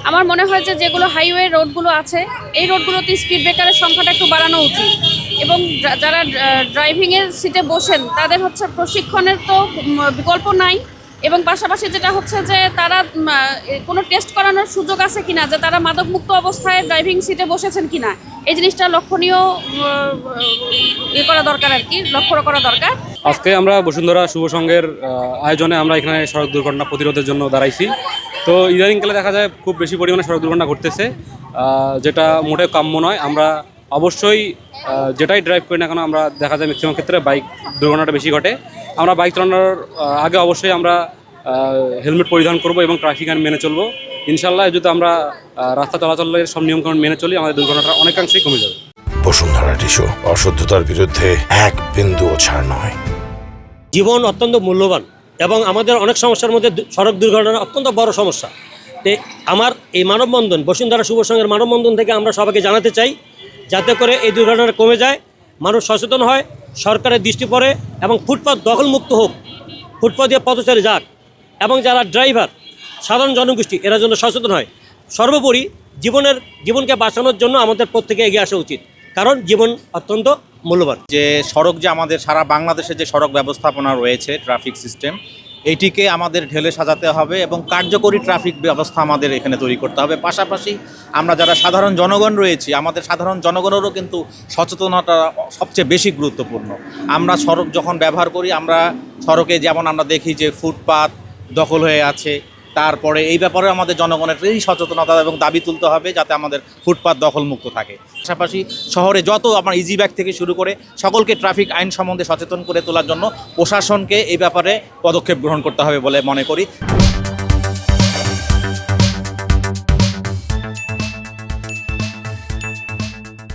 আমার মনে হয় যে যেগুলো হাইওয়ে রোডগুলো আছে এই রোডগুলোতে স্পিড ব্রেকারের সংখ্যাটা একটু বাড়ানো উচিত এবং যারা ড্রাইভিংয়ের সিটে বসেন তাদের হচ্ছে প্রশিক্ষণের তো বিকল্প নাই এবং পাশাপাশি যেটা হচ্ছে যে তারা কোনো টেস্ট করানোর সুযোগ আছে কিনা যে তারা মাদকমুক্ত অবস্থায় ড্রাইভিং সিটে বসেছেন কিনা এই জিনিসটা লক্ষণীয় করা দরকার আর কি, লক্ষ্য করা দরকার। আজকে আমরা বসুন্ধরা শুভ সংঘের আয়োজনে আমরা এখানে সড়ক দুর্ঘটনা প্রতিরোধের জন্য দাঁড়াইছি। তো ইদানিংকালে দেখা যায় খুব বেশি পরিমাণে সড়ক দুর্ঘটনা ঘটতেছে, যেটা মোটেও কাম্য নয়। আমরা অবশ্যই যেটাই ড্রাইভ করি না কেন আমরা দেখা যায় ম্যাক্সিমাম ক্ষেত্রে বাইক দুর্ঘটনাটা বেশি ঘটে। আমরা বাইক চালানোর আগে অবশ্যই আমরা হেলমেট পরিধান করব এবং ট্রাফিক আইন মেনে চলবো। ইনশাল্লাহ যদি আমরা রাস্তা চলাচলের সব নিয়মকানুন মেনে চলি আমাদের দুর্ঘটনাটা অনেকাংশেই কমে যাবে। বসুন্ধরা টিস্যু, অশুদ্ধতার বিরুদ্ধে এক বিন্দুও ছাড় নয়। জীবন অত্যন্ত মূল্যবান এবং আমাদের অনেক সমস্যার মধ্যে সড়ক দুর্ঘটনা অত্যন্ত বড় সমস্যা। আমার এই মানববন্ধন, বসুন্ধরা শুভ সংঘের মানববন্ধন থেকে আমরা সবাইকে জানাতে চাই যাতে করে এই দুর্ঘটনা কমে যায়, মানুষ সচেতন হয়, সরকারের দৃষ্টি পড়ে এবং ফুটপাত দখলমুক্ত হোক, ফুটপাত দিয়ে পথচারী যাক এবং যারা ড্রাইভার সাধারণ জনগোষ্ঠী এরা যেন সচেতন হয়। সর্বোপরি জীবনকে বাঁচানোর জন্য আমাদের প্রত্যেকে এগিয়ে আসা উচিত, কারণ জীবন অত্যন্ত মূল্যবান। যে সড়ক যে আমাদের সারা বাংলাদেশে যে সড়ক ব্যবস্থাপনা রয়েছে, ট্রাফিক সিস্টেম, এইটিকে আমাদের ঢেলে সাজাতে হবে এবং কার্যকরী ট্রাফিক ব্যবস্থা আমাদের এখানে তৈরি করতে হবে। পাশাপাশি আমরা যারা সাধারণ জনগণ রয়েছি, আমাদের সাধারণ জনগণেরও কিন্তু সচেতনতা সবচেয়ে বেশি গুরুত্বপূর্ণ। আমরা সড়ক যখন ব্যবহার করি, আমরা সড়কে যেমন আমরা দেখি যে ফুটপাত দখল হয়ে আছে, তারপরে এই ব্যাপারে আমাদের জনগণের এই সচেতনতা এবং দাবি তুলতে হবে যাতে আমাদের ফুটপাত দখলমুক্ত থাকে। পাশাপাশি শহরে যত আপনার ইজি ব্যাগ থেকে শুরু করে সকলকে ট্রাফিক আইন সম্বন্ধে সচেতন করে তোলার জন্য প্রশাসনকে এই ব্যাপারে পদক্ষেপ গ্রহণ করতে হবে বলে মনে করি।